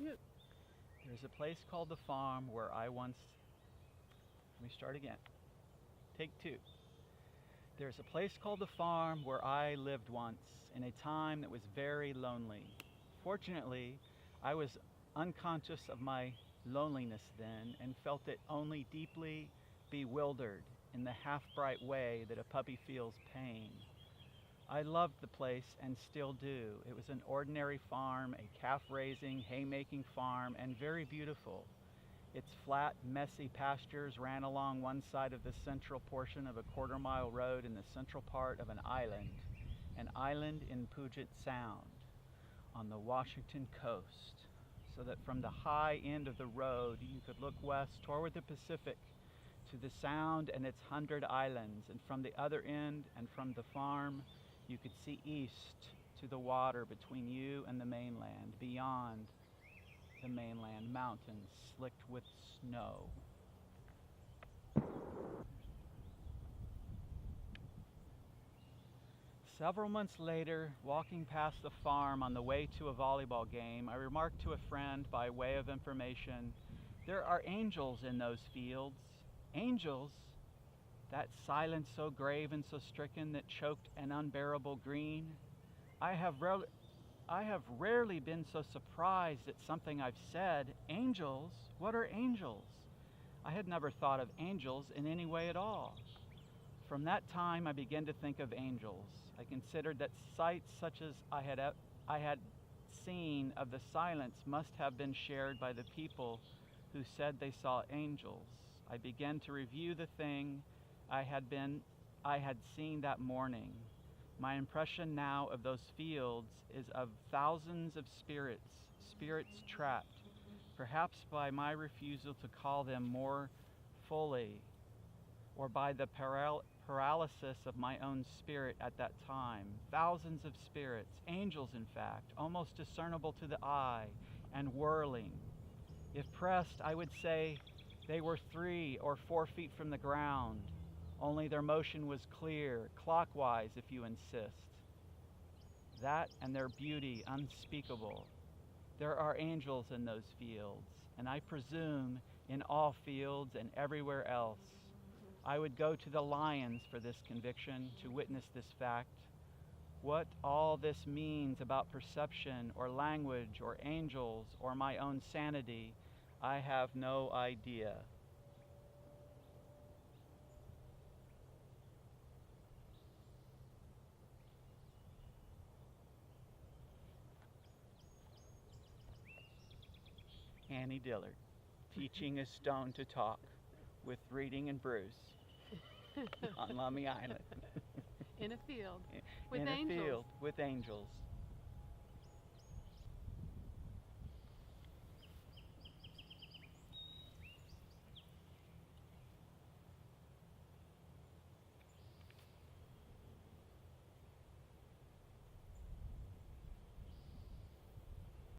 Yep. There's a place called the farm where I once. Let me start again. Take two. There's a place called the farm where I lived once in a time that was very lonely. Fortunately, I was unconscious of my loneliness then and felt it only deeply bewildered in the half bright way that a puppy feels pain. I loved the place and still do. It was an ordinary farm, a calf raising, haymaking farm, and very beautiful. Its flat, messy pastures ran along one side of the central portion of a quarter-mile road in the central part of an island in Puget Sound on the Washington coast, so that from the high end of the road you could look west toward the Pacific to the Sound and its 100 islands, and from the other end and from the farm you could see east to the water between you and the mainland, beyond the mainland mountains slicked with snow. Several months later, walking past the farm on the way to a volleyball game, I remarked to a friend by way of information, "There are angels in those fields." Angels? That silence so grave and so stricken that choked an unbearable green. I have rarely been so surprised at something I've said. Angels? What are angels? I had never thought of angels in any way at all. From that time I began to think of angels. I considered that sights such as I had seen of the silence must have been shared by the people who said they saw angels. I began to review the thing I had seen that morning. My impression now of those fields is of thousands of spirits trapped, perhaps by my refusal to call them more fully, or by the paralysis of my own spirit at that time. Thousands of spirits, angels in fact, almost discernible to the eye, and whirling. If pressed, I would say they were 3 or 4 feet from the ground, only their motion was clear, clockwise if you insist. That and their beauty unspeakable. There are angels in those fields, and I presume in all fields and everywhere else. I would go to the lions for this conviction, to witness this fact. What all this means about perception or language or angels or my own sanity, I have no idea. Annie Dillard, teaching a stone to talk, with Reading and Bruce on Lummi Island. In a field In with a angels. field with angels.